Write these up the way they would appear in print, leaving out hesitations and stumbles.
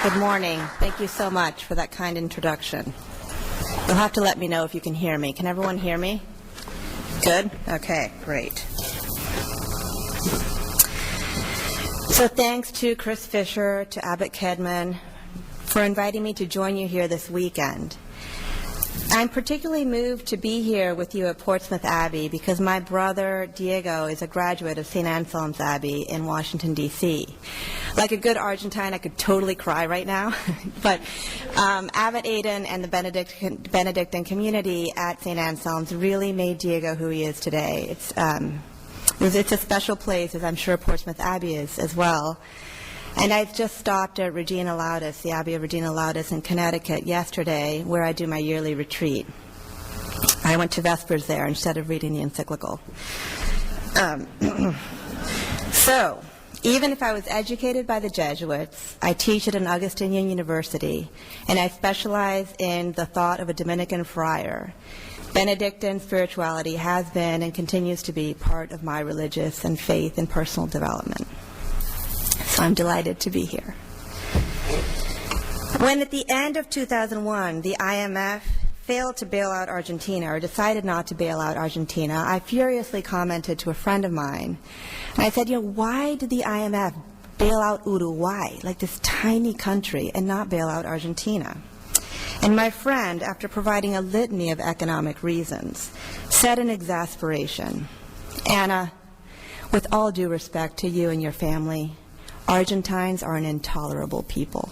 Good morning. Thank you so much for that kind introduction. You'll have to let me know if you can hear me. Can everyone hear me? Good? Okay, great. So thanks to Chris Fisher, to Abbott Kedman, for inviting me to join you here this weekend. I'm particularly moved to be here with you at Portsmouth Abbey because my brother Diego is a graduate of St. Anselm's Abbey in Washington, D.C. Like a good Argentine, I could totally cry right now. But Abbot Aidan and the Benedictine community at St. Anselm's really made Diego who he is today. It's a special place, as I'm sure Portsmouth Abbey is as well. And I just stopped at Regina Laudis, the Abbey of Regina Laudis in Connecticut yesterday, where I do my yearly retreat. I went to Vespers there instead of reading the encyclical. So, even if I was educated by the Jesuits, I teach at an Augustinian university, and I specialize in the thought of a Dominican friar. Benedictine spirituality has been and continues to be part of my religious and faith and personal development. So I'm delighted to be here. When at the end of 2001, the IMF failed to bail out Argentina, or decided not to bail out Argentina, I furiously commented to a friend of mine. And I said, why did the IMF bail out Uruguay, like this tiny country, and not bail out Argentina? And my friend, after providing a litany of economic reasons, said in exasperation, Anna, with all due respect to you and your family, Argentines are an intolerable people.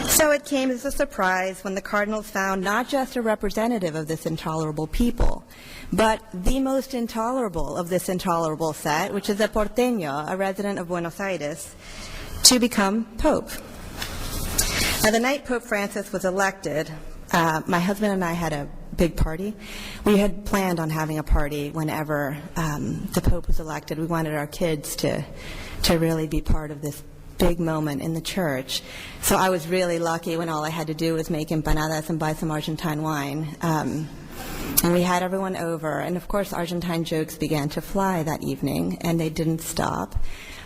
So it came as a surprise when the cardinals found not just a representative of this intolerable people, but the most intolerable of this intolerable set, which is a porteño, a resident of Buenos Aires, to become Pope. Now, the night Pope Francis was elected, my husband and I had a big party. We had planned on having a party whenever the Pope was elected. We wanted our kids to really be part of this big moment in the church. So I was really lucky when all I had to do was make empanadas and buy some Argentine wine. And we had everyone over. And, of course, Argentine jokes began to fly that evening, and they didn't stop.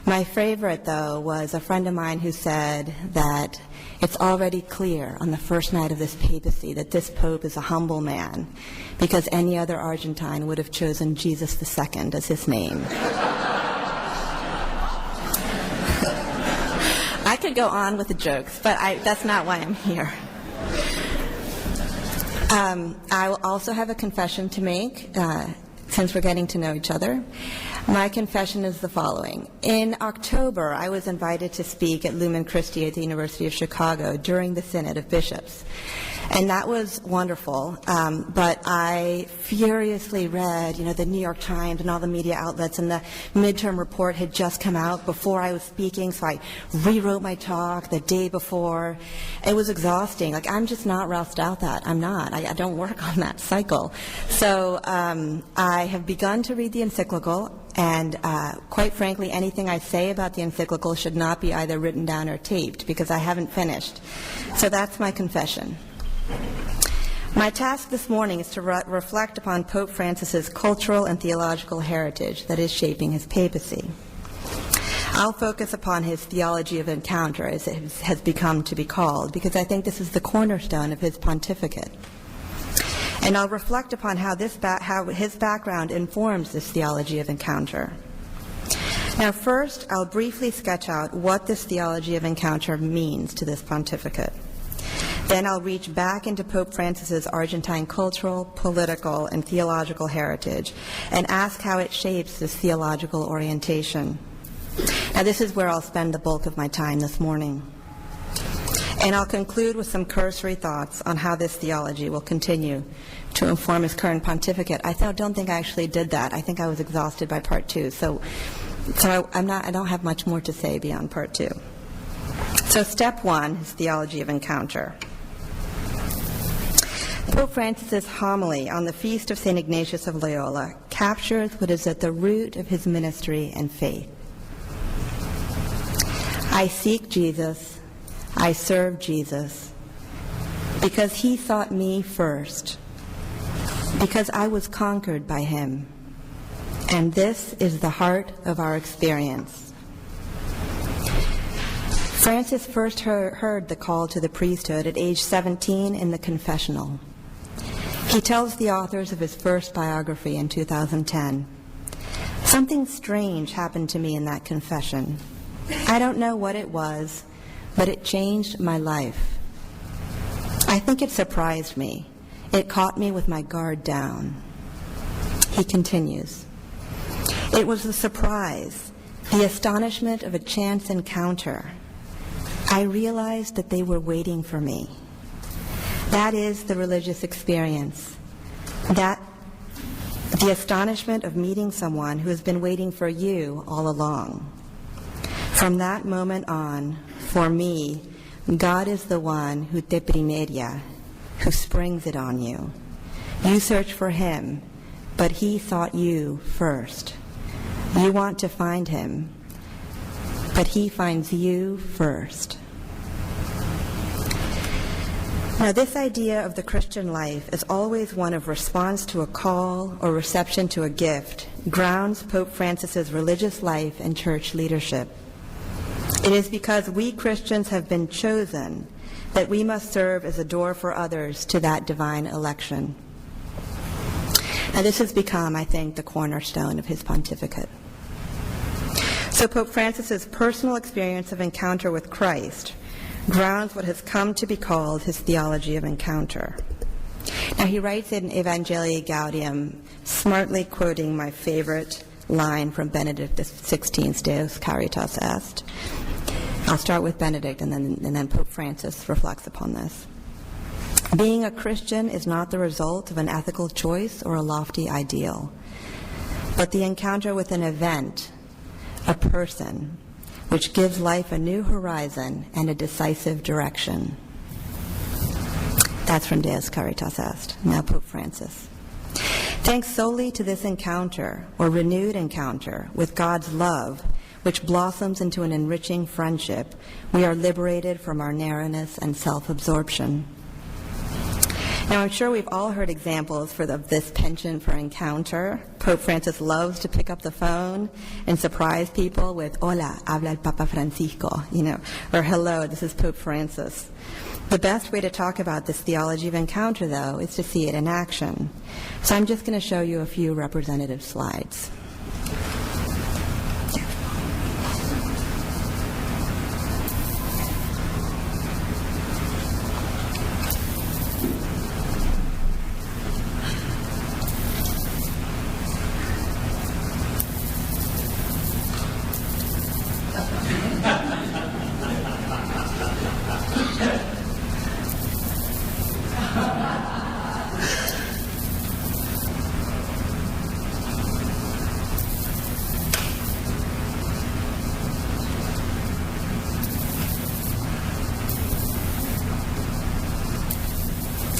My favorite, though, was a friend of mine who said that it's already clear on the first night of this papacy that this Pope is a humble man because any other Argentine would have chosen Jesus II as his name. I could go on with the jokes, but that's not why I'm here. I will also have a confession to make since we're getting to know each other. My confession is the following. In October, I was invited to speak at Lumen Christi at the University of Chicago during the Synod of Bishops. And that was wonderful, but I furiously read, the New York Times and all the media outlets, and the midterm report had just come out before I was speaking, so I rewrote my talk the day before. It was exhausting. I'm just not roused out that. I'm not. I don't work on that cycle. So I have begun to read the encyclical, and quite frankly, anything I say about the encyclical should not be either written down or taped, because I haven't finished. So that's my confession. My task this morning is to reflect upon Pope Francis's cultural and theological heritage that is shaping his papacy. I'll focus upon his theology of encounter, as it has become to be called, because I think this is the cornerstone of his pontificate. And I'll reflect upon how his background informs this theology of encounter. Now, first, I'll briefly sketch out what this theology of encounter means to this pontificate. Then I'll reach back into Pope Francis's Argentine cultural, political, and theological heritage and ask how it shapes this theological orientation. Now, this is where I'll spend the bulk of my time this morning. And I'll conclude with some cursory thoughts on how this theology will continue to inform his current pontificate. I don't think I actually did that. I think I was exhausted by part two. So I don't have much more to say beyond part two. So step one is theology of encounter. Pope Francis's homily on the feast of St. Ignatius of Loyola captures what is at the root of his ministry and faith. I seek Jesus, I serve Jesus, because he sought me first, because I was conquered by him. And this is the heart of our experience. Francis first heard the call to the priesthood at age 17 in the confessional. He tells the authors of his first biography in 2010, "Something strange happened to me in that confession. I don't know what it was, but it changed my life. I think it surprised me. It caught me with my guard down." He continues, "It was the surprise, the astonishment of a chance encounter. I realized that they were waiting for me. That is the religious experience. That the astonishment of meeting someone who has been waiting for you all along. From that moment on, for me, God is the one who te primeria, who springs it on you. You search for him, but he sought you first. You want to find him, but he finds you first." Now, this idea of the Christian life is always one of response to a call or reception to a gift, grounds Pope Francis's religious life and church leadership. It is because we Christians have been chosen that we must serve as a door for others to that divine election. Now, this has become, I think, the cornerstone of his pontificate. So Pope Francis's personal experience of encounter with Christ grounds what has come to be called his theology of encounter. Now, he writes in Evangelii Gaudium, smartly quoting my favorite line from Benedict XVI's Deus Caritas Est. I'll start with Benedict, and then Pope Francis reflects upon this. "Being a Christian is not the result of an ethical choice or a lofty ideal, but the encounter with an event, a person, which gives life a new horizon and a decisive direction." That's from Deus Caritas Est. Now Pope Francis. "Thanks solely to this encounter, or renewed encounter, with God's love, which blossoms into an enriching friendship, we are liberated from our narrowness and self-absorption." Now, I'm sure we've all heard examples of this penchant for encounter. Pope Francis loves to pick up the phone and surprise people with, "Hola, habla el Papa Francisco," or "Hello, this is Pope Francis." The best way to talk about this theology of encounter, though, is to see it in action. So I'm just going to show you a few representative slides.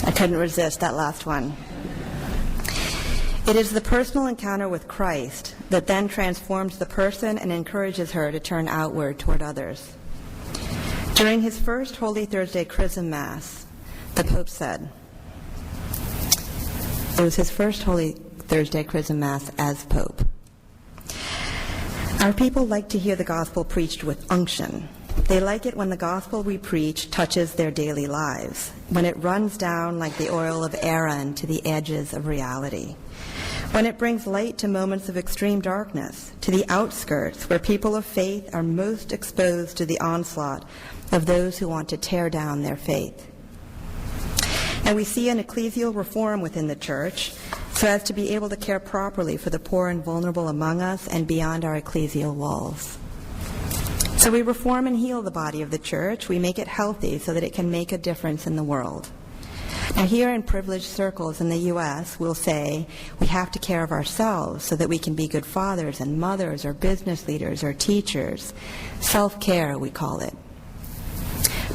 I couldn't resist that last one. It is the personal encounter with Christ that then transforms the person and encourages her to turn outward toward others. During his first Holy Thursday Chrism Mass, the Pope said, it was his first Holy Thursday Chrism Mass as Pope, "Our people like to hear the gospel preached with unction. They like it when the gospel we preach touches their daily lives, when it runs down like the oil of Aaron to the edges of reality, when it brings light to moments of extreme darkness, to the outskirts where people of faith are most exposed to the onslaught of those who want to tear down their faith. And we see an ecclesial reform within the Church so as to be able to care properly for the poor and vulnerable among us and beyond our ecclesial walls. So we reform and heal the body of the Church. We make it healthy so that it can make a difference in the world. Now, here in privileged circles in the U.S., we'll say we have to care of ourselves so that we can be good fathers and mothers or business leaders or teachers. Self-care, we call it.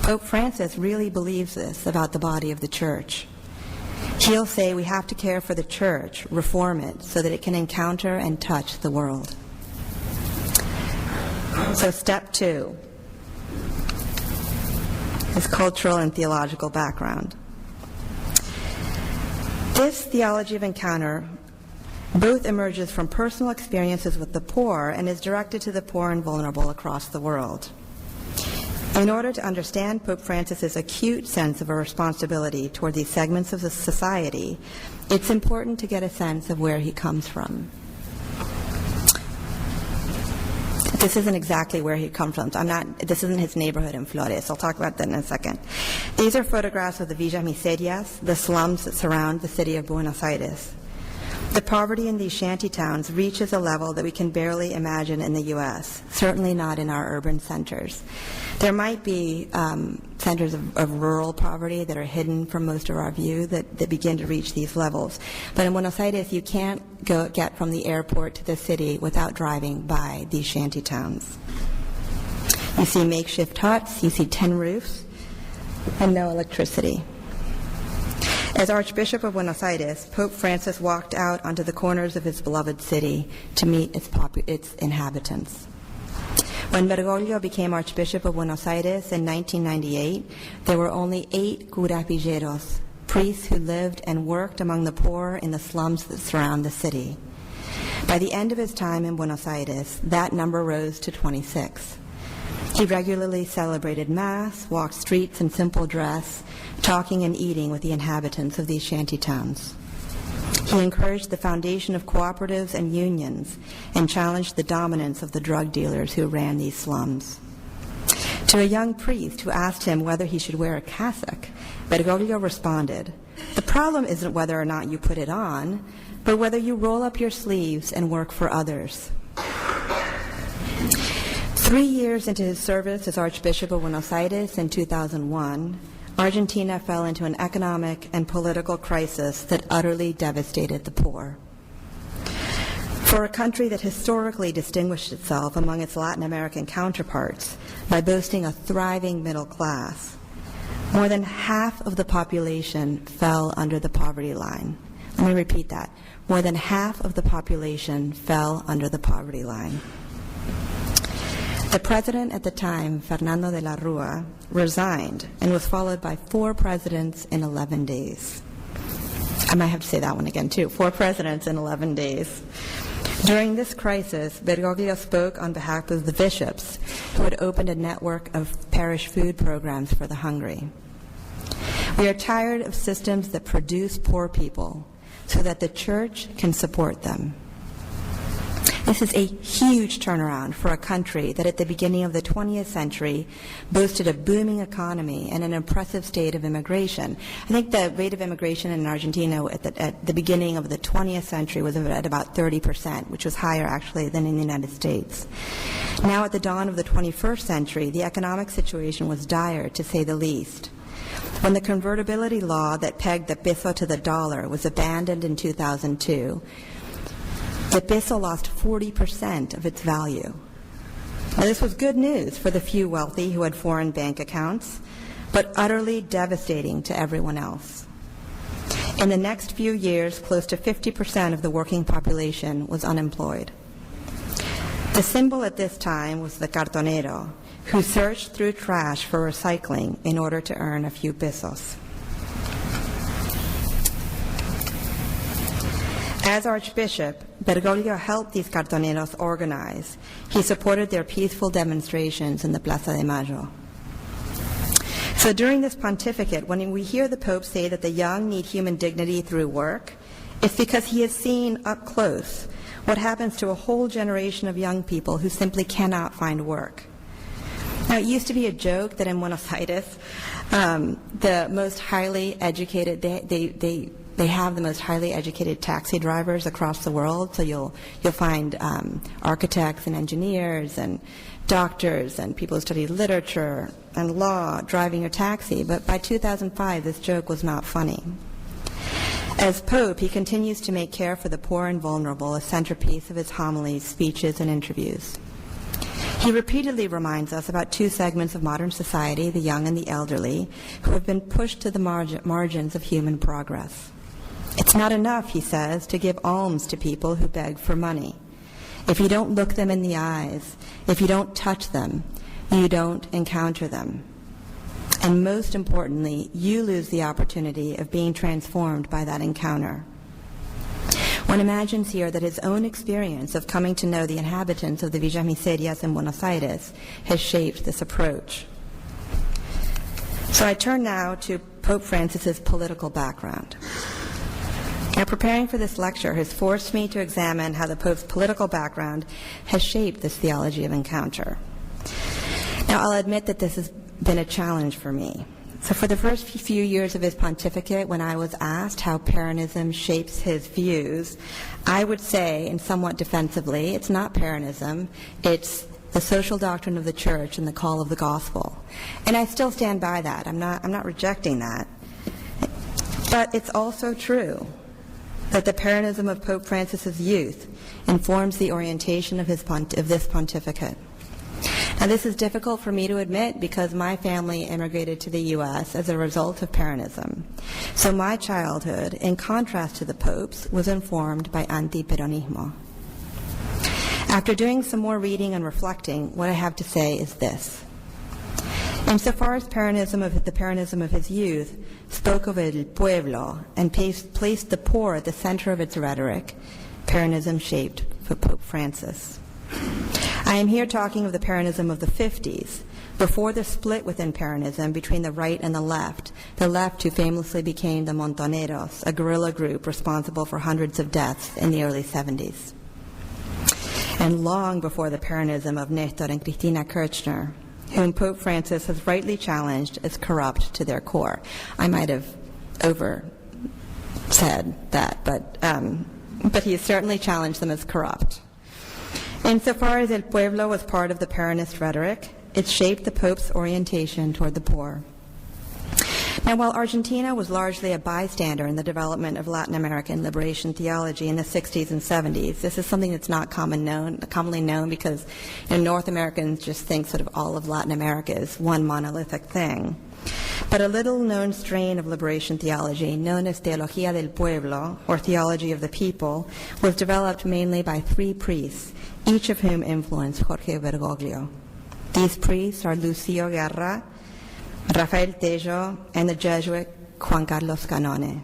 Pope Francis really believes this about the body of the Church. He'll say we have to care for the Church, reform it, so that it can encounter and touch the world. So step 2 is cultural and theological background. This theology of encounter both emerges from personal experiences with the poor and is directed to the poor and vulnerable across the world. In order to understand Pope Francis's acute sense of a responsibility toward these segments of the society, it's important to get a sense of where he comes from. This isn't exactly where he comes from. This isn't his neighborhood in Flores. I'll talk about that in a second. These are photographs of the Villas Miserias, the slums that surround the city of Buenos Aires. The poverty in these shanty towns reaches a level that we can barely imagine in the U.S., certainly not in our urban centers. There might be centers of rural poverty that are hidden from most of our view that begin to reach these levels. But in Buenos Aires, you can't get from the airport to the city without driving by these shanty towns. You see makeshift huts, you see tin roofs, and no electricity. As Archbishop of Buenos Aires, Pope Francis walked out onto the corners of his beloved city to meet its inhabitants. When Bergoglio became Archbishop of Buenos Aires in 1998, there were only 8 curapilleros, priests who lived and worked among the poor in the slums that surround the city. By the end of his time in Buenos Aires, that number rose to 26. He regularly celebrated Mass, walked streets in simple dress, talking and eating with the inhabitants of these shanty towns. He encouraged the foundation of cooperatives and unions and challenged the dominance of the drug dealers who ran these slums. To a young priest who asked him whether he should wear a cassock, Bergoglio responded, "The problem isn't whether or not you put it on, but whether you roll up your sleeves and work for others." 3 years into his service as Archbishop of Buenos Aires in 2001, Argentina fell into an economic and political crisis that utterly devastated the poor. For a country that historically distinguished itself among its Latin American counterparts by boasting a thriving middle class, more than half of the population fell under the poverty line. Let me repeat that. More than half of the population fell under the poverty line. The president at the time, Fernando de la Rúa, resigned and was followed by 4 presidents in 11 days. I might have to say that one again, too. 4 presidents in 11 days. During this crisis, Bergoglio spoke on behalf of the bishops who had opened a network of parish food programs for the hungry. We are tired of systems that produce poor people so that the church can support them. This is a huge turnaround for a country that at the beginning of the 20th century boasted a booming economy and an impressive state of immigration. I think the rate of immigration in Argentina at the beginning of the 20th century was at about 30%, which was higher actually than in the United States. Now at the dawn of the 21st century, the economic situation was dire, to say the least. When the convertibility law that pegged the peso to the dollar was abandoned in 2002, the peso lost 40% of its value. Now, this was good news for the few wealthy who had foreign bank accounts, but utterly devastating to everyone else. In the next few years, close to 50% of the working population was unemployed. The symbol at this time was the cartonero, who searched through trash for recycling in order to earn a few pesos. As Archbishop, Bergoglio helped these cartoneros organize. He supported their peaceful demonstrations in the Plaza de Mayo. So during this pontificate, when we hear the Pope say that the young need human dignity through work, it's because he has seen up close what happens to a whole generation of young people who simply cannot find work. Now, it used to be a joke that in Buenos Aires, the most highly educated, they have the most highly educated taxi drivers across the world. So you'll find architects and engineers and doctors and people who study literature and law driving your taxi. But by 2005, this joke was not funny. As Pope, he continues to make care for the poor and vulnerable a centerpiece of his homilies, speeches, and interviews. He repeatedly reminds us about 2 segments of modern society, the young and the elderly, who have been pushed to the margins of human progress. It's not enough, he says, to give alms to people who beg for money. If you don't look them in the eyes, if you don't touch them, you don't encounter them. And most importantly, you lose the opportunity of being transformed by that encounter. One imagines here that his own experience of coming to know the inhabitants of the Villas Miserias in Buenos Aires has shaped this approach. So I turn now to Pope Francis's political background. Now, preparing for this lecture has forced me to examine how the Pope's political background has shaped this theology of encounter. Now, I'll admit that this has been a challenge for me. So for the first few years of his pontificate, when I was asked how Peronism shapes his views, I would say, and somewhat defensively, it's not Peronism, it's the social doctrine of the Church and the call of the gospel. And I still stand by that. I'm not rejecting that. But it's also true that the Peronism of Pope Francis's youth informs the orientation of this pontificate. Now, this is difficult for me to admit because my family immigrated to the U.S. as a result of Peronism. So my childhood, in contrast to the Pope's, was informed by anti-Peronismo. After doing some more reading and reflecting, what I have to say is this. Insofar as the Peronism of his youth spoke of el pueblo and placed the poor at the center of its rhetoric, Peronism shaped for Pope Francis. I am here talking of the Peronism of the 50s, before the split within Peronism between the right and the left who famously became the Montoneros, a guerrilla group responsible for hundreds of deaths in the early 70s. And long before the Peronism of Nestor and Cristina Kirchner, whom Pope Francis has rightly challenged as corrupt to their core. I might have over-said that, but he has certainly challenged them as corrupt. Insofar as El Pueblo was part of the Peronist rhetoric, it shaped the Pope's orientation toward the poor. Now, while Argentina was largely a bystander in the development of Latin American liberation theology in the 60s and 70s, this is something that's not commonly known because North Americans just think sort of all of Latin America is one monolithic thing. But a little-known strain of liberation theology, known as Teología del Pueblo, or Theology of the People, was developed mainly by three priests, each of whom influenced Jorge Bergoglio. These priests are Lucio Guerra, Rafael Tello, and the Jesuit Juan Carlos Canone.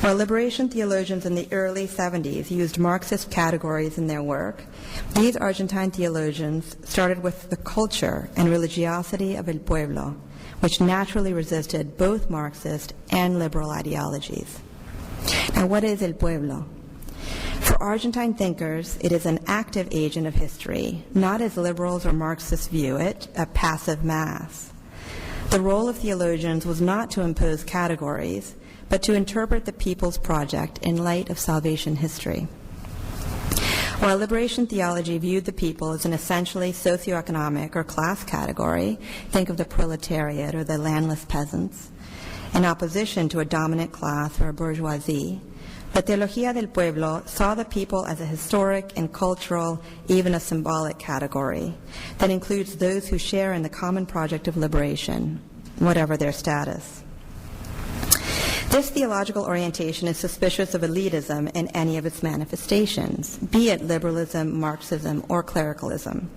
While liberation theologians in the early 70s used Marxist categories in their work, these Argentine theologians started with the culture and religiosity of El Pueblo, which naturally resisted both Marxist and liberal ideologies. Now, what is El Pueblo? For Argentine thinkers, it is an active agent of history, not as liberals or Marxists view it, a passive mass. The role of theologians was not to impose categories, but to interpret the people's project in light of salvation history. While liberation theology viewed the people as an essentially socioeconomic or class category, think of the proletariat or the landless peasants, in opposition to a dominant class or a bourgeoisie, the Teología del Pueblo saw the people as a historic and cultural, even a symbolic category that includes those who share in the common project of liberation, whatever their status. This theological orientation is suspicious of elitism in any of its manifestations, be it liberalism, Marxism, or clericalism.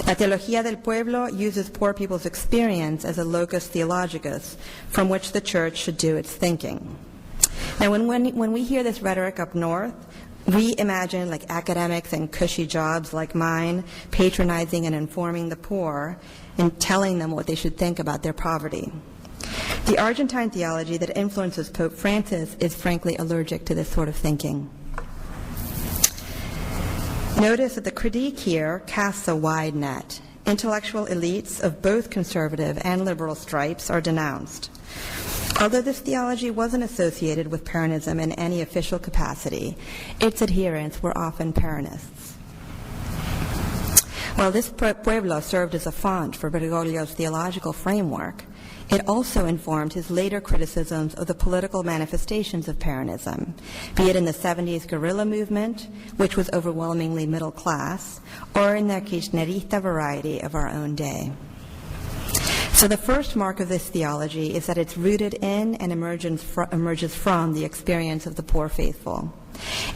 La Teología del Pueblo uses poor people's experience as a locus theologicus from which the Church should do its thinking. Now, when we hear this rhetoric up north, we imagine like academics and cushy jobs like mine patronizing and informing the poor and telling them what they should think about their poverty. The Argentine theology that influences Pope Francis is frankly allergic to this sort of thinking. Notice that the critique here casts a wide net. Intellectual elites of both conservative and liberal stripes are denounced. Although this theology wasn't associated with Peronism in any official capacity, its adherents were often Peronists. While this pueblo served as a font for Bergoglio's theological framework, it also informed his later criticisms of the political manifestations of Peronism, be it in the 70s guerrilla movement, which was overwhelmingly middle class, or in the Kirchnerista variety of our own day. So the first mark of this theology is that it's rooted in and emerges from the experience of the poor faithful,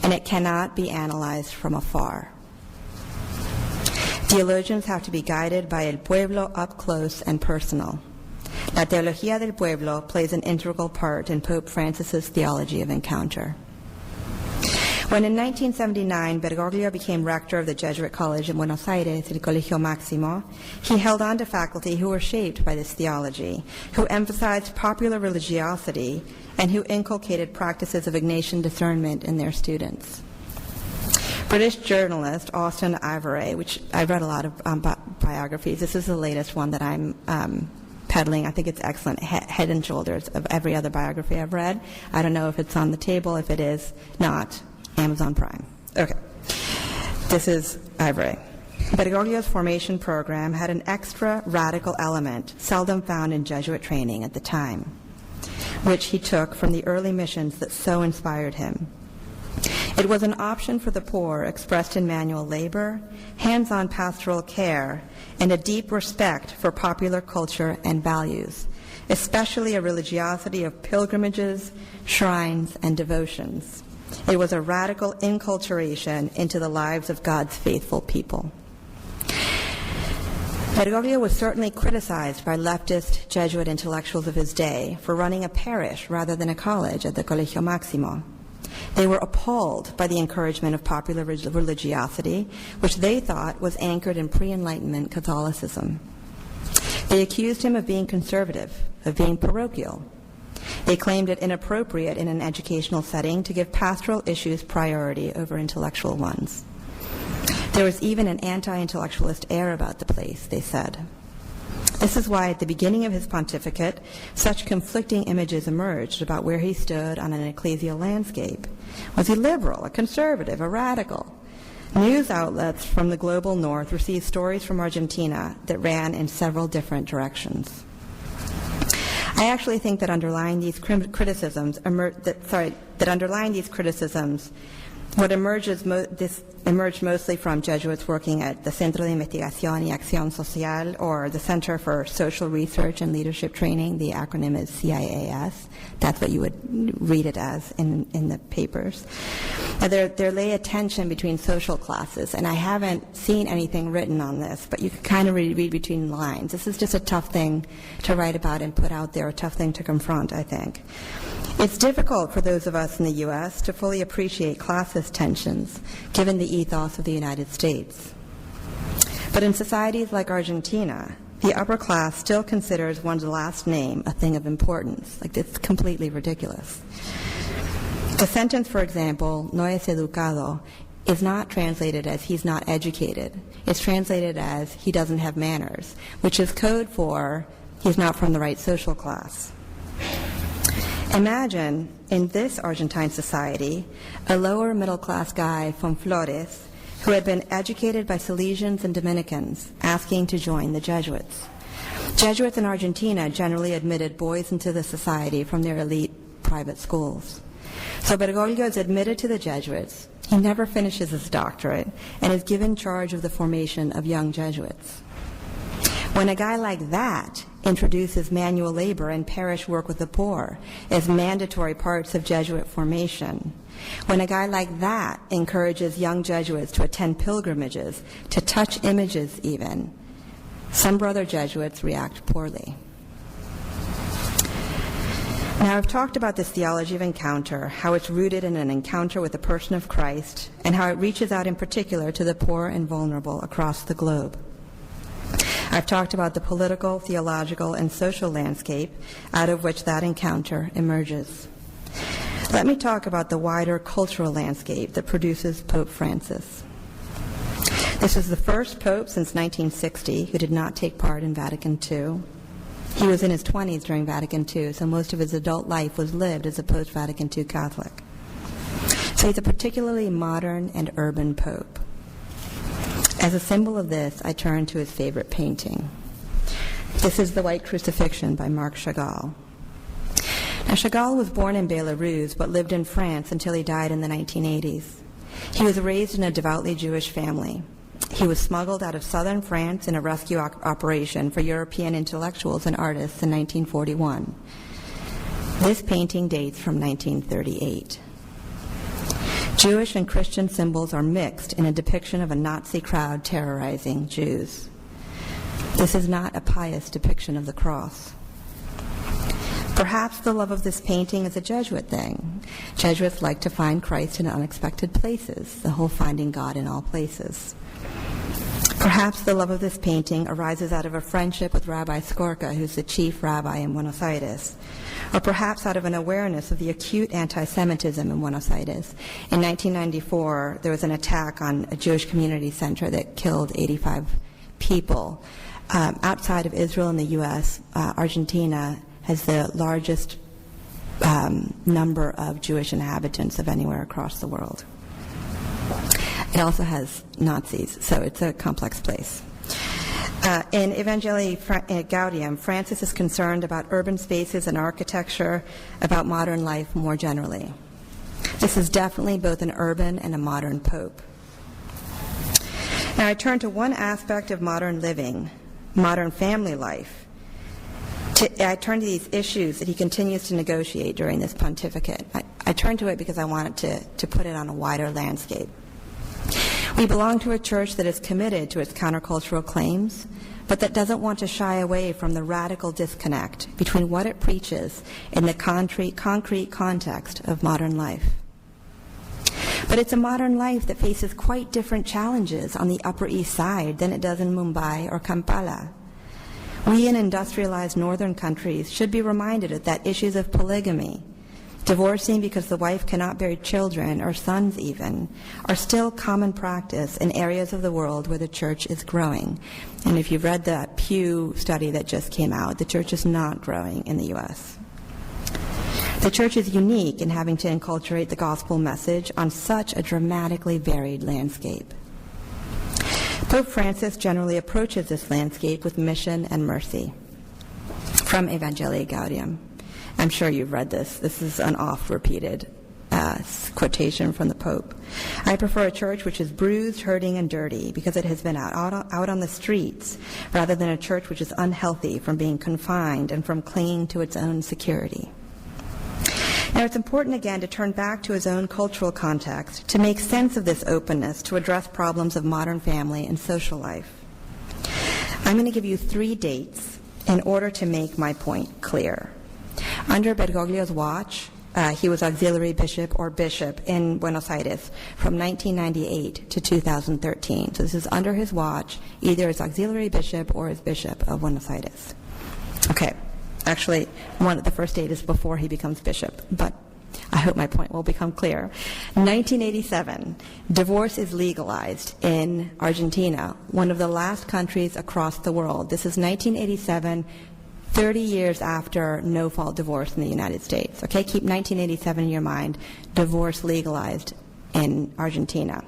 and it cannot be analyzed from afar. Theologians have to be guided by El Pueblo up close and personal. La Teología del Pueblo plays an integral part in Pope Francis's theology of encounter. When in 1979 Bergoglio became rector of the Jesuit College in Buenos Aires, the Colegio Máximo, he held on to faculty who were shaped by this theology, who emphasized popular religiosity, and who inculcated practices of Ignatian discernment in their students. British journalist Austen Ivery, which I've read a lot of biographies. This is the latest one that I'm peddling. I think it's excellent, head and shoulders of every other biography I've read. I don't know if it's on the table. If it is not, Amazon Prime. Okay. This is Ivery. Bergoglio's formation program had an extra radical element seldom found in Jesuit training at the time, which he took from the early missions that so inspired him. It was an option for the poor expressed in manual labor, hands-on pastoral care, and a deep respect for popular culture and values, especially a religiosity of pilgrimages, shrines, and devotions. It was a radical inculturation into the lives of God's faithful people. Bergoglio was certainly criticized by leftist Jesuit intellectuals of his day for running a parish rather than a college at the Colegio Máximo. They were appalled by the encouragement of popular religiosity, which they thought was anchored in pre-Enlightenment Catholicism. They accused him of being conservative, of being parochial. They claimed it inappropriate in an educational setting to give pastoral issues priority over intellectual ones. There was even an anti-intellectualist air about the place, they said. This is why at the beginning of his pontificate, such conflicting images emerged about where he stood on an ecclesial landscape. Was he liberal, a conservative, a radical? News outlets from the global north received stories from Argentina that ran in several different directions. I actually think that underlying these criticisms, what emerged mostly from Jesuits working at the Centro de Investigación y Acción Social, or the Center for Social Research and Leadership Training. The acronym is CIAS. That's what you would read it as in the papers. There lay a tension between social classes, and I haven't seen anything written on this, but you can kind of read between the lines. This is just a tough thing to write about and put out there, a tough thing to confront, I think. It's difficult for those of us in the U.S. to fully appreciate classist tensions, given the ethos of the United States. But in societies like Argentina, the upper class still considers one's last name a thing of importance. Like, it's completely ridiculous. The sentence, for example, no es educado, is not translated as he's not educated. It's translated as he doesn't have manners, which is code for he's not from the right social class. Imagine, in this Argentine society, a lower middle-class guy from Flores who had been educated by Salesians and Dominicans asking to join the Jesuits. Jesuits in Argentina generally admitted boys into the society from their elite private schools. So Bergoglio is admitted to the Jesuits. He never finishes his doctorate and is given charge of the formation of young Jesuits. When a guy like that introduces manual labor and parish work with the poor as mandatory parts of Jesuit formation, when a guy like that encourages young Jesuits to attend pilgrimages, to touch images even, some brother Jesuits react poorly. Now, I've talked about this theology of encounter, how it's rooted in an encounter with the person of Christ, and how it reaches out in particular to the poor and vulnerable across the globe. I've talked about the political, theological, and social landscape out of which that encounter emerges. Let me talk about the wider cultural landscape that produces Pope Francis. This is the first pope since 1960 who did not take part in Vatican II. He was in his 20s during Vatican II, so most of his adult life was lived as a post-Vatican II Catholic. So he's a particularly modern and urban pope. As a symbol of this, I turn to his favorite painting. This is The White Crucifixion by Marc Chagall. Now, Chagall was born in Belarus but lived in France until he died in the 1980s. He was raised in a devoutly Jewish family. He was smuggled out of southern France in a rescue operation for European intellectuals and artists in 1941. This painting dates from 1938. Jewish and Christian symbols are mixed in a depiction of a Nazi crowd terrorizing Jews. This is not a pious depiction of the cross. Perhaps the love of this painting is a Jesuit thing. Jesuits like to find Christ in unexpected places, the whole finding God in all places. Perhaps the love of this painting arises out of a friendship with Rabbi Skorka, who's the chief rabbi in Buenos Aires, or perhaps out of an awareness of the acute anti-Semitism in Buenos Aires. In 1994, there was an attack on a Jewish community center that killed 85 people. Outside of Israel and the U.S., Argentina has the largest number of Jewish inhabitants of anywhere across the world. It also has Nazis, so it's a complex place. In Evangelii Gaudium, Francis is concerned about urban spaces and architecture, about modern life more generally. This is definitely both an urban and a modern pope. Now I turn to one aspect of modern living, modern family life. I turn to these issues that he continues to negotiate during this pontificate. I turn to it because I wanted to put it on a wider landscape. We belong to a church that is committed to its countercultural claims, but that doesn't want to shy away from the radical disconnect between what it preaches and the concrete context of modern life. But it's a modern life that faces quite different challenges on the Upper East Side than it does in Mumbai or Kampala. We in industrialized northern countries should be reminded that issues of polygamy, divorcing because the wife cannot bear children, or sons even, are still common practice in areas of the world where the church is growing. And if you've read the Pew study that just came out, the church is not growing in the U.S. The church is unique in having to enculturate the gospel message on such a dramatically varied landscape. Pope Francis generally approaches this landscape with mission and mercy. From Evangelii Gaudium. I'm sure you've read this. This is an oft-repeated quotation from the Pope. I prefer a church which is bruised, hurting, and dirty because it has been out on the streets, rather than a church which is unhealthy from being confined and from clinging to its own security. Now, it's important, again, to turn back to his own cultural context to make sense of this openness to address problems of modern family and social life. I'm going to give you 3 dates in order to make my point clear. Under Bergoglio's watch, he was auxiliary bishop or bishop in Buenos Aires from 1998 to 2013. So this is under his watch, either as auxiliary bishop or as bishop of Buenos Aires. Okay. Actually, the first date is before he becomes bishop, but I hope my point will become clear. 1987, divorce is legalized in Argentina, one of the last countries across the world. This is 1987, 30 years after no-fault divorce in the United States. Okay, keep 1987 in your mind. Divorce legalized in Argentina.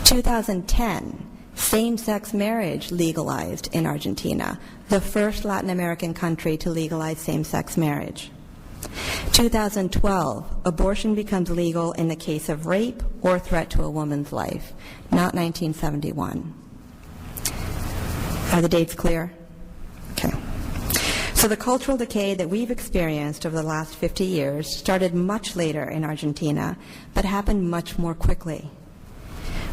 2010. Same-sex marriage legalized in Argentina, the first Latin American country to legalize same-sex marriage. 2012, abortion becomes legal in the case of rape or threat to a woman's life, not 1971. Are the dates clear? Okay. So the cultural decay that we've experienced over the last 50 years started much later in Argentina, but happened much more quickly.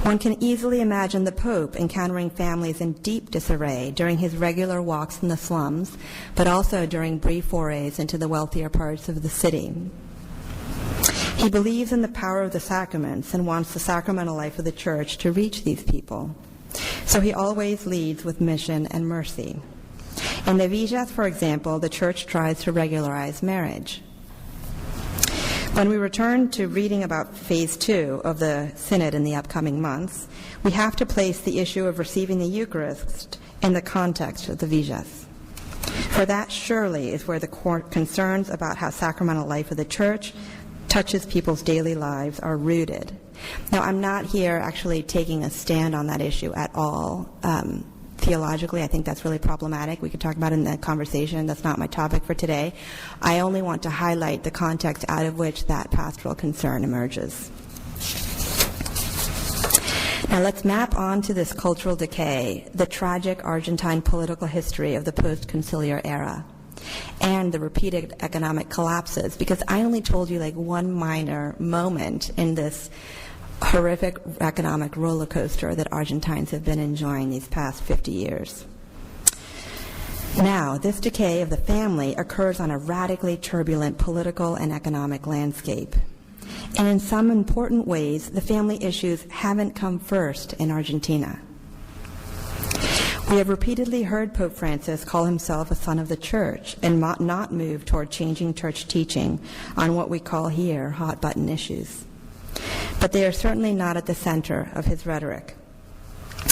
One can easily imagine the Pope encountering families in deep disarray during his regular walks in the slums, but also during brief forays into the wealthier parts of the city. He believes in the power of the sacraments and wants the sacramental life of the Church to reach these people. So he always leads with mission and mercy. In the Villas, for example, the Church tries to regularize marriage. When we return to reading about Phase 2 of the Synod in the upcoming months, we have to place the issue of receiving the Eucharist in the context of the Villas. For that surely is where the concerns about how sacramental life of the Church touches people's daily lives are rooted. Now, I'm not here actually taking a stand on that issue at all. Theologically, I think that's really problematic. We could talk about it in the conversation. That's not my topic for today. I only want to highlight the context out of which that pastoral concern emerges. Now let's map onto this cultural decay the tragic Argentine political history of the post-conciliar era and the repeated economic collapses, because I only told you like one minor moment in this horrific economic roller coaster that Argentines have been enjoying these past 50 years. Now, this decay of the family occurs on a radically turbulent political and economic landscape. And in some important ways, the family issues haven't come first in Argentina. We have repeatedly heard Pope Francis call himself a son of the church and not move toward changing church teaching on what we call here hot-button issues. But they are certainly not at the center of his rhetoric.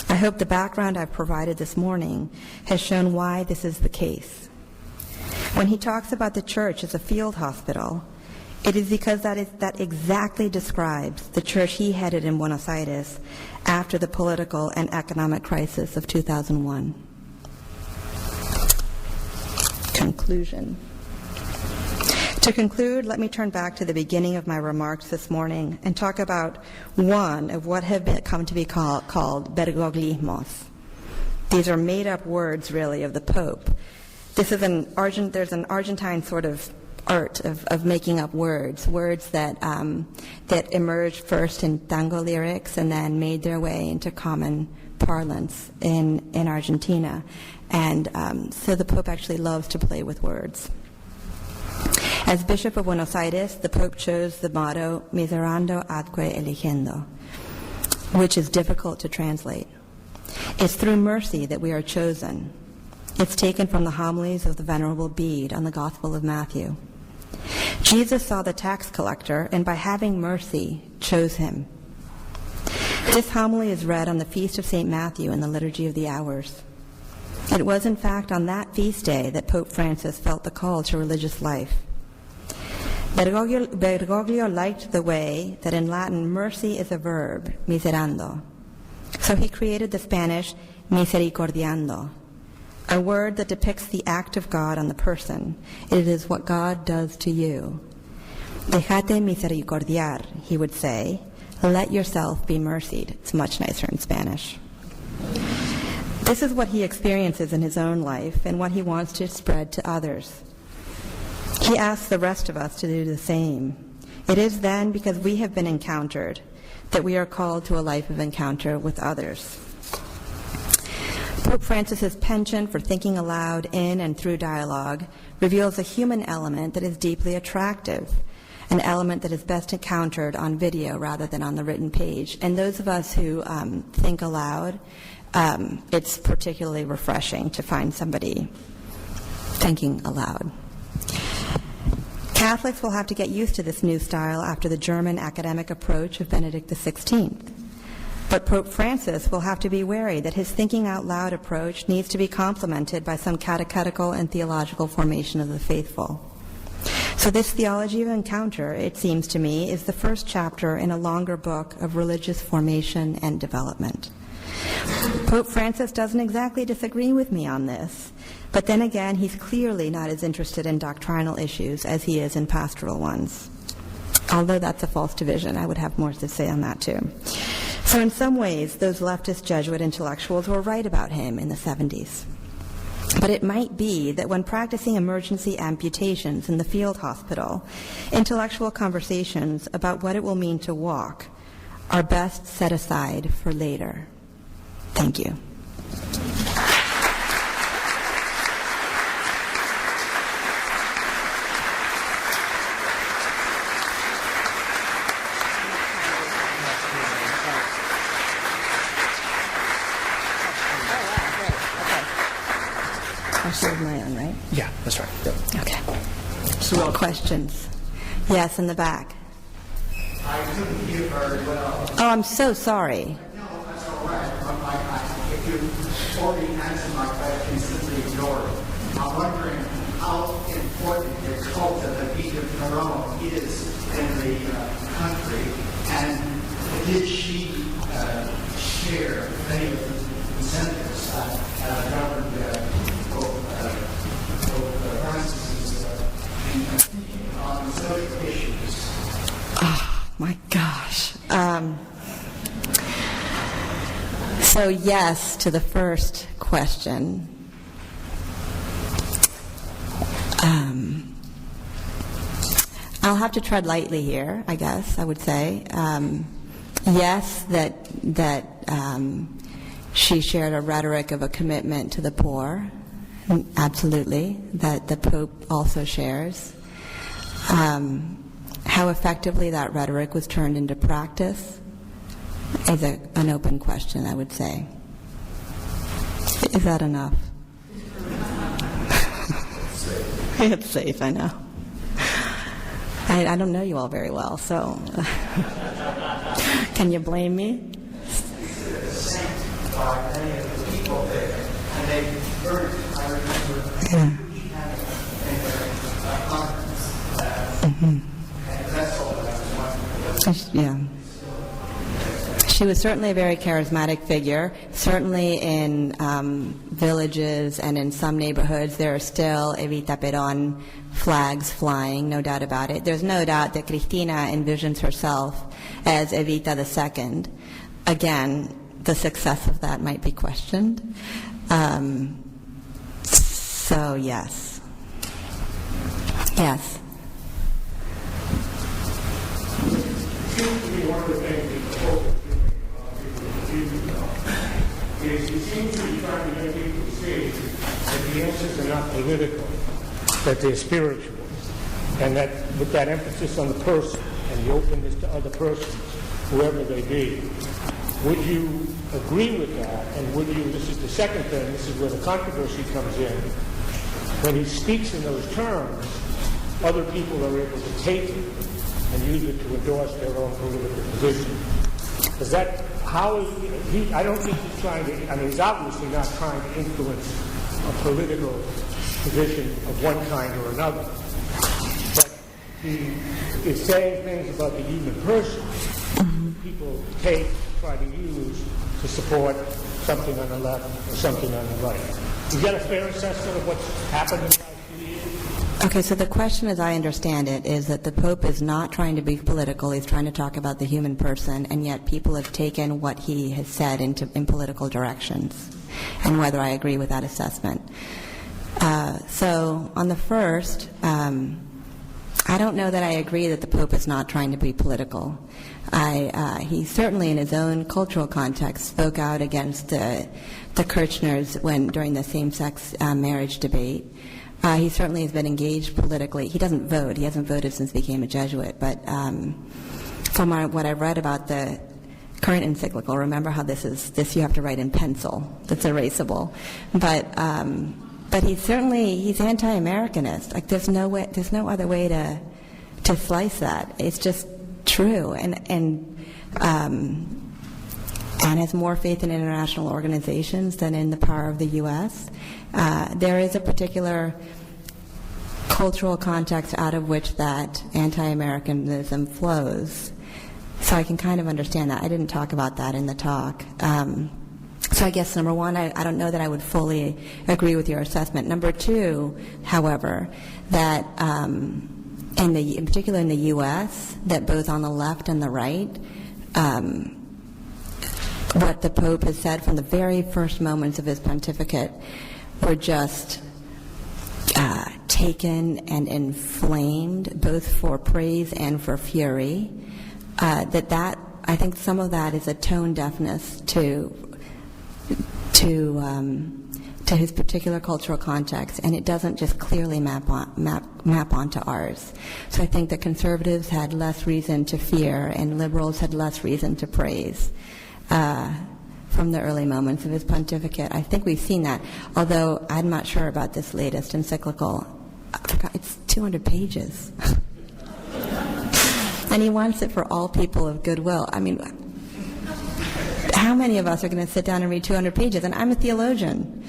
I hope the background I've provided this morning has shown why this is the case. When he talks about the church as a field hospital, it is because that exactly describes the church he headed in Buenos Aires after the political and economic crisis of 2001. Conclusion. To conclude, let me turn back to the beginning of my remarks this morning and talk about one of what have come to be called bergoglismos. These are made-up words, really, of the Pope. There's an Argentine sort of art of making up words that emerged first in tango lyrics and then made their way into common parlance in Argentina. And so the Pope actually loves to play with words. As Bishop of Buenos Aires, the Pope chose the motto, miserando adque eligendo, which is difficult to translate. It's through mercy that we are chosen. It's taken from the homilies of the Venerable Bede on the Gospel of Matthew. Jesus saw the tax collector, and by having mercy, chose him. This homily is read on the feast of St. Matthew in the Liturgy of the Hours. It was, in fact, on that feast day that Pope Francis felt the call to religious life. Bergoglio liked the way that in Latin mercy is a verb, miserando. So he created the Spanish misericordiando, a word that depicts the act of God on the person. It is what God does to you. Déjate misericordiar, he would say. Let yourself be mercied. It's much nicer in Spanish. This is what he experiences in his own life and what he wants to spread to others. He asks the rest of us to do the same. It is then because we have been encountered that we are called to a life of encounter with others. Pope Francis's penchant for thinking aloud in and through dialogue reveals a human element that is deeply attractive, an element that is best encountered on video rather than on the written page. And those of us who think aloud, it's particularly refreshing to find somebody thinking aloud. Catholics will have to get used to this new style after the German academic approach of Benedict XVI. But Pope Francis will have to be wary that his thinking out loud approach needs to be complemented by some catechetical and theological formation of the faithful. So this theology of encounter, it seems to me, is the first chapter in a longer book of religious formation and development. Pope Francis doesn't exactly disagree with me on this, but then again, he's clearly not as interested in doctrinal issues as he is in pastoral ones. Although that's a false division, I would have more to say on that too. So in some ways, those leftist Jesuit intellectuals were right about him in the 70s. But it might be that when practicing emergency amputations in the field hospital, intellectual conversations about what it will mean to walk are best set aside for later. Thank you. I shared my own, right? Yeah, that's right. Yep. Okay. So questions? Yes, in the back. I couldn't hear very well. Oh, I'm so sorry. No, that's all right. If you already answered my question, simply ignore it. I'm wondering how important the cult of the Beat of Corona is in the country, and did she share many of the incentives that governed Francis's thinking on social issues? Oh, my gosh. So yes to the first question. I'll have to tread lightly here, I guess, I would say. Yes, that she shared a rhetoric of a commitment to the poor, Absolutely, that the Pope also shares. How effectively that rhetoric was turned into practice is an open question, I would say. Is that enough? It's safe, I know. I don't know you all very well, so can you blame me? By many of the people there, and they urged, I remember, and that's all that I was wondering. Yeah. She was certainly a very charismatic figure. Certainly in villages and in some neighborhoods, there are still Evita Perón flags flying, no doubt about it. There's no doubt that Cristina envisions herself as Evita II. Again, the success of that might be questioned. So, yes. Yes. One of the things that the Pope is doing is he seems to be trying to make people see that the answers are not political, that they're spiritual, and that with that emphasis on the person and the openness to other persons, whoever they be. Would you agree with that? And would you, this is the second thing, this is where the controversy comes in, when he speaks in those terms, other people are able to take it and use it to endorse their own political position. Is that how he, I don't think he's trying to, I mean, he's obviously not trying to influence a political position of one kind or another. But he is saying things about the human person people take, try to use to support something on the left or something on the right. You get a fair assessment of what's happened in the last few years? Okay, so the question, as I understand it, is that the Pope is not trying to be political. He's trying to talk about the human person, and yet people have taken what he has said in political directions, and whether I agree with that assessment. So on the first, I don't know that I agree that the Pope is not trying to be political. He certainly, in his own cultural context, spoke out against the Kirchners during the same-sex marriage debate. He certainly has been engaged politically. He doesn't vote. He hasn't voted since he became a Jesuit. But from what I've read about the current encyclical, remember how this you have to write in pencil. That's erasable. But he's anti-Americanist. Like there's no other way to slice that. It's just true, and has more faith in international organizations than in the power of the U.S. There is a particular cultural context out of which that anti-Americanism flows. So I can kind of understand that. I didn't talk about that in the talk. So I guess, number one, I don't know that I would fully agree with your assessment. Number two, however, that in particular in the U.S., that both on the left and the right, what the Pope has said from the very first moments of his pontificate were just taken and inflamed, both for praise and for fury. That I think some of that is a tone deafness to his particular cultural context, and it doesn't just clearly map onto ours. So I think that conservatives had less reason to fear, and liberals had less reason to praise from the early moments of his pontificate. I think we've seen that, although I'm not sure about this latest encyclical. I forgot, it's 200 pages. And he wants it for all people of goodwill. I mean, how many of us are going to sit down and read 200 pages? And I'm a theologian.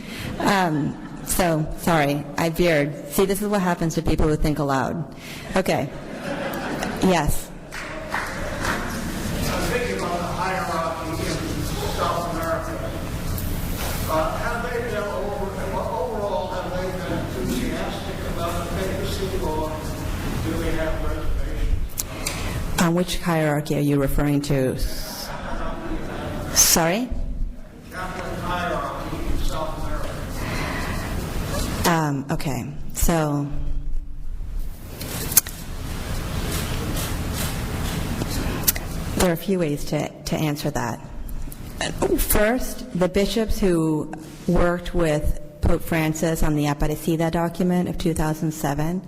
So, sorry, I veered. See, this is what happens to people who think aloud. Okay. Yes. I'm thinking about the hierarchy in South America. Have they been overall, have they been enthusiastic about the papacy, or do they have reservations? Which hierarchy are you referring to? Sorry? Catholic hierarchy in South America. Okay, so there are a few ways to answer that. First, the bishops who worked with Pope Francis on the Aparecida document of 2007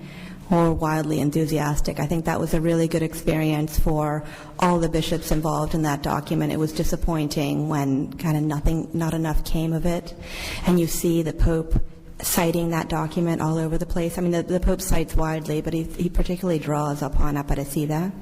were wildly enthusiastic. I think that was a really good experience for all the bishops involved in that document. It was disappointing when kind of not enough came of it, and you see the Pope citing that document all over the place. I mean, the Pope cites widely, but he particularly draws upon Aparecida.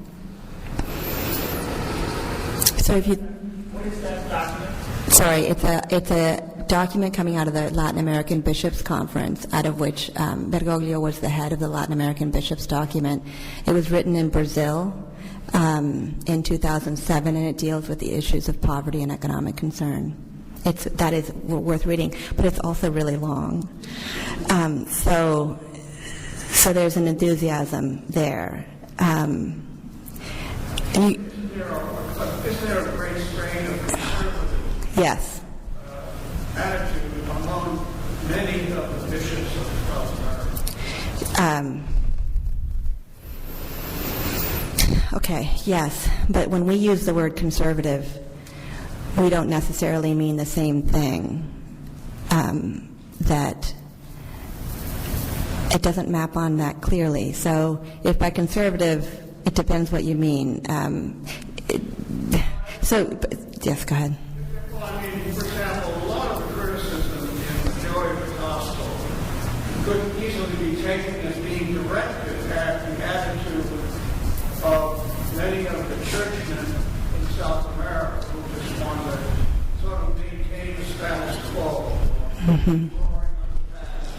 So if you... What is that document? Sorry, it's a document coming out of the Latin American Bishops' Conference, out of which Bergoglio was the head of the Latin American Bishops' document. It was written in Brazil in 2007, and it deals with the issues of poverty and economic concern. That is worth reading, but it's also really long. So there's an enthusiasm there. Is there a great strain of conservative Yes. attitude among many of the bishops of America? Okay, yes, but when we use the word conservative, we don't necessarily mean the same thing. That it doesn't map on that clearly. So if by conservative, it depends what you mean. Yes, go ahead. Well, I mean, for example, a lot of the criticism in the joy of the gospel could easily be taken as being directed at the attitude of many of the churchmen in South America who just want to sort of maintain the status quo, ignoring the past,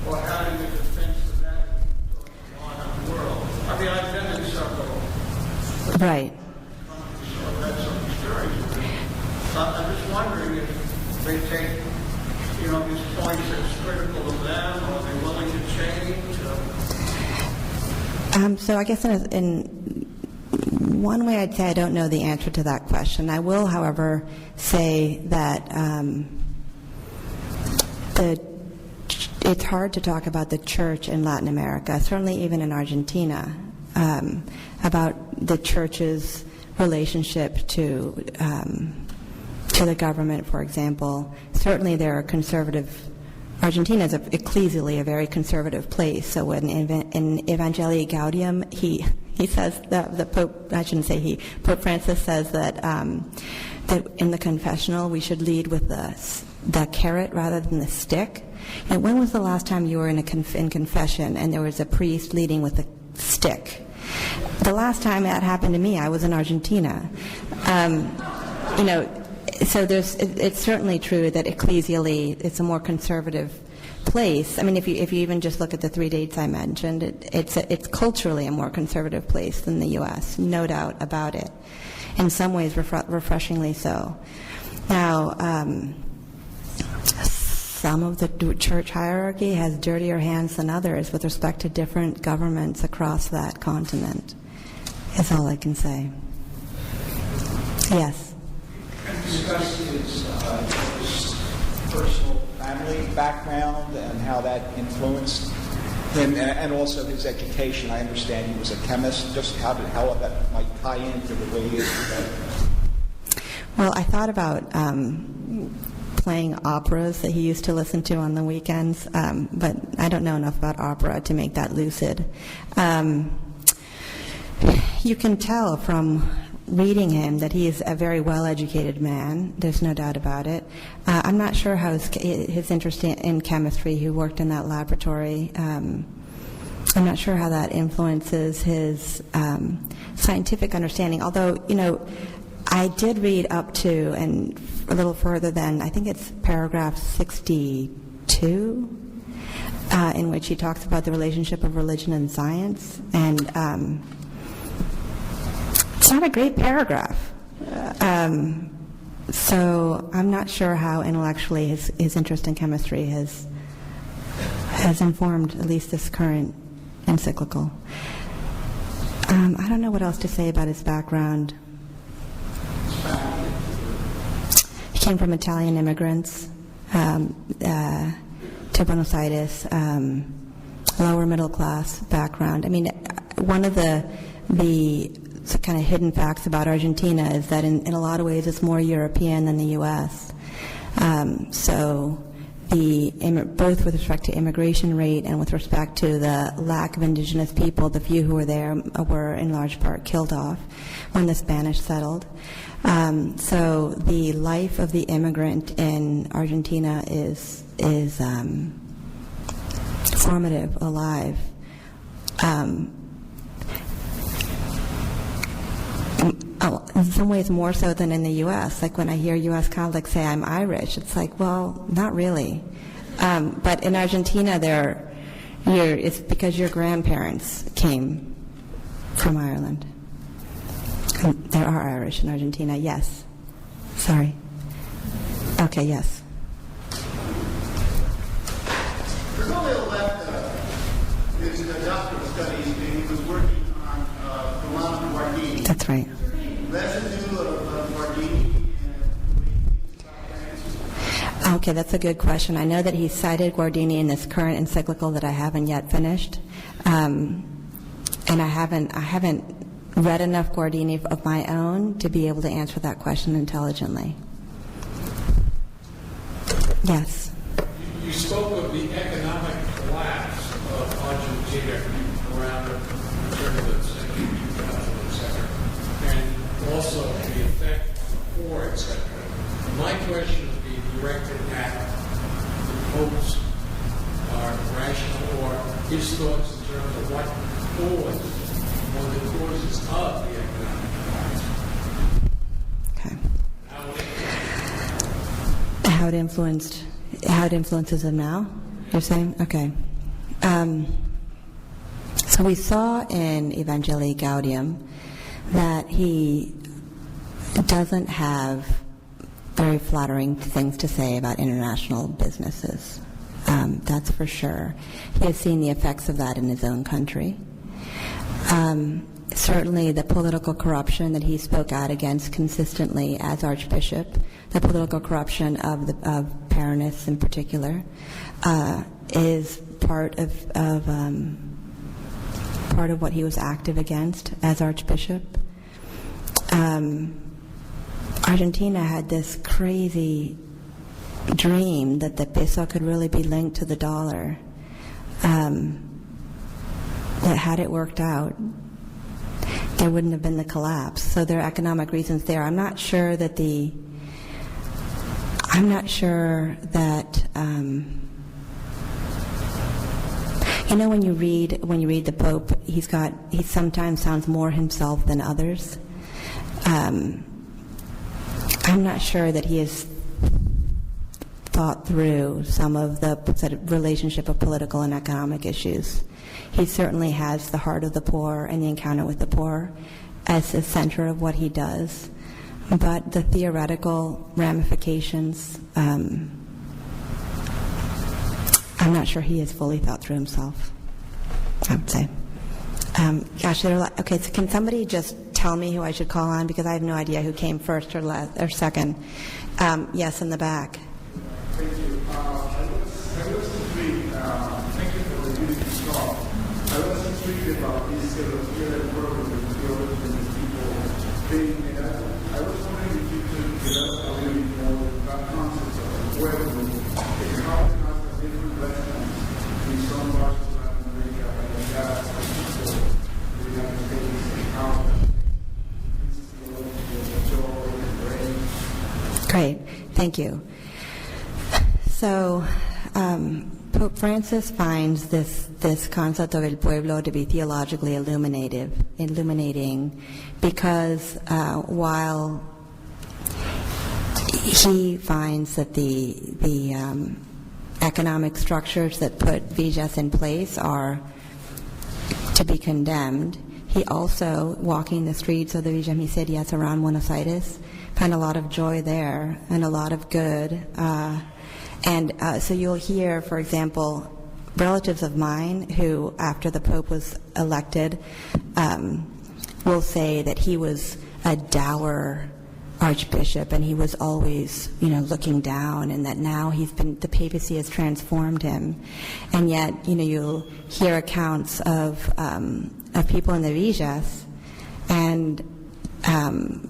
or having a defensive attitude towards the modern world. I mean, I've been in several Right. countries, so I've had some experience with it. I'm just wondering if they take, these points as critical of them, or are they willing to change? So I guess in one way I'd say I don't know the answer to that question. I will, however, say that it's hard to talk about the church in Latin America, certainly even in Argentina, about the church's relationship to the government, for example. Certainly there are conservative. Argentina is ecclesially a very conservative place. So in Evangelii Gaudium, he says that the Pope, I shouldn't say he, Pope Francis says that that in the confessional we should lead with the carrot rather than the stick. And when was the last time you were in confession and there was a priest leading with a stick? The last time that happened to me, I was in Argentina. So it's certainly true that ecclesially it's a more conservative place. I mean, if you even just look at the 3 dates I mentioned, it's culturally a more conservative place than the U.S., no doubt about it. In some ways, refreshingly so. Now, some of the church hierarchy has dirtier hands than others with respect to different governments across that continent, is all I can say. Yes? Discuss his personal family background and how that influenced him, and also his education. I understand he was a chemist. Just how that might tie into the way he is today. Well, I thought about playing operas that he used to listen to on the weekends, but I don't know enough about opera to make that lucid. You can tell from reading him that he is a very well-educated man. There's no doubt about it. I'm not sure how his interest in chemistry, he worked in that laboratory, I'm not sure how that influences his scientific understanding, although, I did read up to and a little further than, I think it's paragraph 62, in which he talks about the relationship of religion and science, and it's not a great paragraph. So I'm not sure how intellectually his interest in chemistry has informed at least this current encyclical. I don't know what else to say about his background. He came from Italian immigrants to Buenos Aires, lower middle class background. I mean, one of the kind of hidden facts about Argentina is that in a lot of ways it's more European than the U.S. So both with respect to immigration rate and with respect to the lack of indigenous people. The few who were there were in large part killed off when the Spanish settled. So the life of the immigrant in Argentina is formative, alive. In some ways more so than in the U.S. Like when I hear U.S. Catholics say, I'm Irish, it's like, well, not really. But in Argentina, it's because your grandparents came from Ireland. And there are Irish in Argentina, yes. Sorry. Okay, yes. Bergoglio left his doctoral studies and he was working on Milano Guardini. That's right. Residue of Guardini and Okay, that's a good question. I know that he cited Guardini in this current encyclical that I haven't yet finished, and I haven't read enough Guardini of my own to be able to answer that question intelligently. Yes. You spoke of the economic collapse of Argentina around the turn of the century, 2000, and also the effect on the poor, etc. My question would be directed at the Pope's rational or his thoughts in terms of what caused one of the causes of the economic collapse. Okay. How it influences them now, you're saying? Okay. So we saw in Evangelii Gaudium that he doesn't have very flattering things to say about international businesses. That's for sure. He has seen the effects of that in his own country. Certainly the political corruption that he spoke out against consistently as Archbishop, the political corruption of Peronists in particular, is part of what he was active against as Archbishop. Argentina had this crazy dream that the peso could really be linked to the dollar. That had it worked out, there wouldn't have been the collapse. So there are economic reasons there. I'm not sure that when you read the Pope, he sometimes sounds more himself than others. I'm not sure that he has thought through some of the sort of relationship of political and economic issues. He certainly has the heart of the poor and the encounter with the poor as the center of what he does. But the theoretical ramifications, I'm not sure he has fully thought through himself, I would say. Gosh, there are a lot. Okay, so can somebody just tell me who I should call on, because I have no idea who came first or second. Yes, in the back. Thank you. I was intrigued. Thank you for the beautiful talk. I was intrigued about this theological program with theology and people being it. I was wondering if you could develop a little bit more that concept of pueblo and how it has a different lesson in some parts of Latin America and the United States and how this theology of joy and grace. Great, thank you. So Pope Francis finds this concept of el pueblo to be theologically illuminating, because while he finds that the economic structures that put villas in place are to be condemned, he also, walking the streets of the Villa Miserias around Buenos Aires, found a lot of joy there and a lot of good. So you'll hear, for example, relatives of mine who, after the Pope was elected, will say that he was a dour archbishop and he was always, looking down, and that now the papacy has transformed him. And yet, you'll hear accounts of people in the villas, and Padre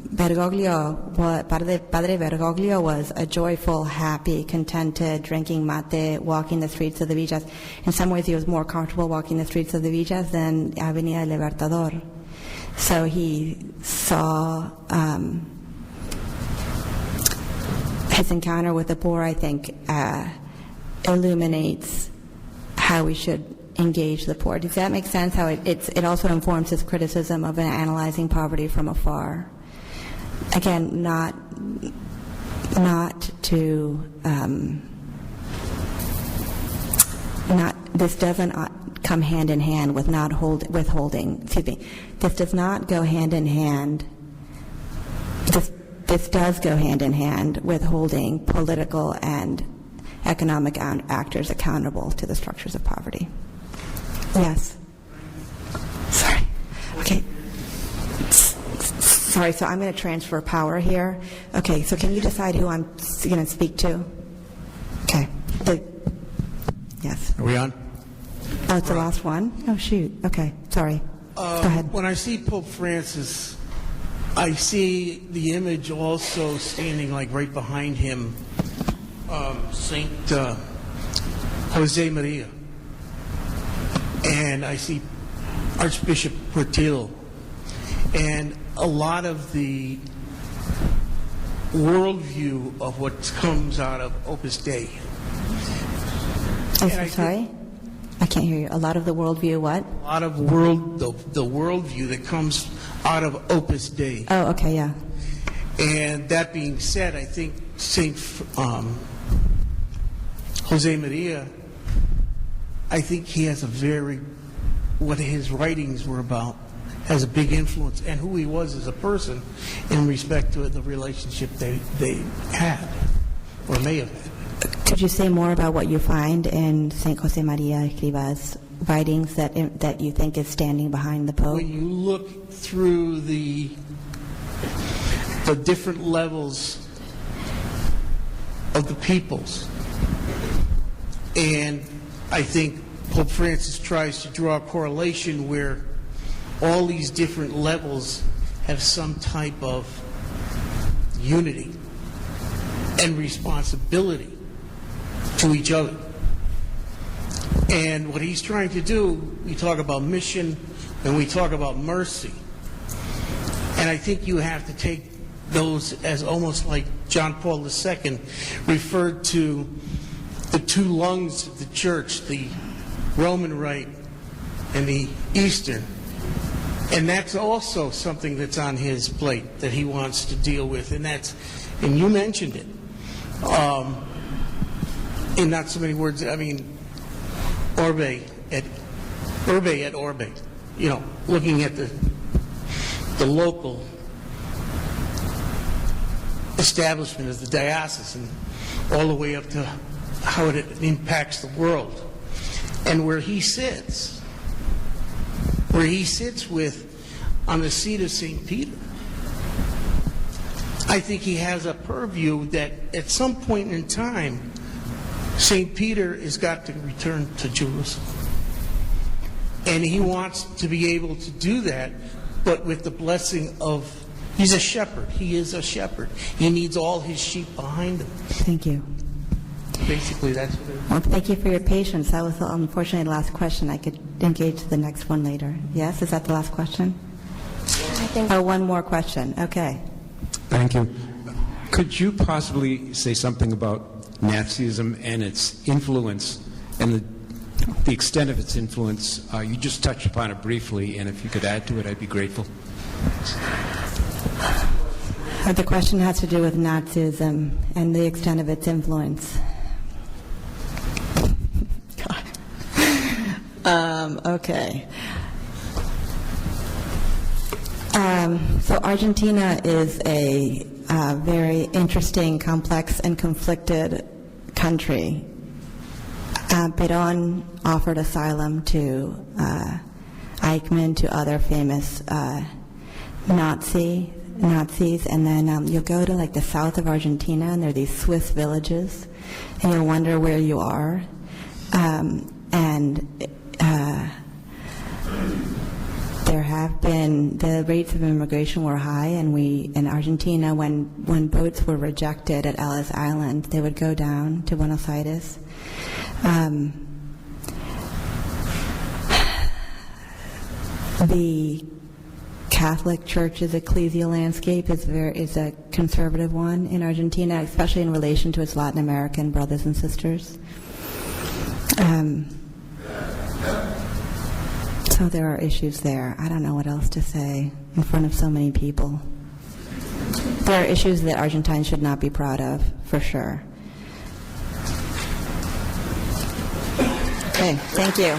Bergoglio was a joyful, happy, contented, drinking mate, walking the streets of the villas. In some ways, he was more comfortable walking the streets of the villas than Avenida Libertador. So he saw his encounter with the poor, I think, illuminates how we should engage the poor. Does that make sense? How it also informs his criticism of analyzing poverty from afar. Again, not this doesn't come hand in hand with withholding. Excuse me. This does not go hand in hand. This does go hand in hand with holding political and economic actors accountable to the structures of poverty. Yes. Sorry. Okay. Sorry, so I'm going to transfer power here. Okay, so can you decide who I'm going to speak to? Okay. Yes. Are we on? Oh, it's the last one? Oh, shoot. Okay, sorry. Go ahead. When I see Pope Francis, I see the image also standing like right behind him, Saint Jose Maria. And I see Archbishop Portillo. And a lot of the worldview of what comes out of Opus Dei. Sorry? I can't hear you. A lot of the worldview, what? A lot of the worldview that comes out of Opus Dei. Oh, okay, yeah. And that being said, I think Saint Jose Maria, I think he has what his writings were about, has a big influence, and who he was as a person in respect to the relationship they had, or may have had. Could you say more about what you find in St. Jose Maria Escriva's writings that you think is standing behind the Pope? When you look through the different levels of the peoples, and I think Pope Francis tries to draw a correlation where all these different levels have some type of unity and responsibility to each other. And what he's trying to do, we talk about mission and we talk about mercy. And I think you have to take those as almost like John Paul II referred to the two lungs of the church, the Roman Rite and the Eastern. And that's also something that's on his plate that he wants to deal with. And you mentioned it. In not so many words, I mean, Orbe et Orbe. You know, looking at the local establishment of the diocese and all the way up to how it impacts the world. And where he sits on the seat of St. Peter, I think he has a purview that at some point in time, St. Peter has got to return to Jerusalem. And he wants to be able to do that, but with the blessing of, he's a shepherd. He is a shepherd. He needs all his sheep behind him. Thank you. Basically, that's what it is. Well, thank you for your patience. That was unfortunately the last question. I could engage the next one later. Yes, is that the last question? Oh, one more question. Okay. Thank you. Could you possibly say something about Nazism and its influence and the extent of its influence? You just touched upon it briefly, and if you could add to it, I'd be grateful. The question has to do with Nazism and the extent of its influence. Okay. So Argentina is a very interesting, complex, and conflicted country. Perón offered asylum to Eichmann, to other famous Nazis, and then you'll go to like the south of Argentina, and there are these Swiss villages, and you'll wonder where you are. And there the rates of immigration were high, and in Argentina, when boats were rejected at Ellis Island, they would go down to Buenos Aires. The Catholic Church's ecclesial landscape is a conservative one in Argentina, especially in relation to its Latin American brothers and sisters. So there are issues there. I don't know what else to say in front of so many people. There are issues that Argentines should not be proud of, for sure. Okay, thank you.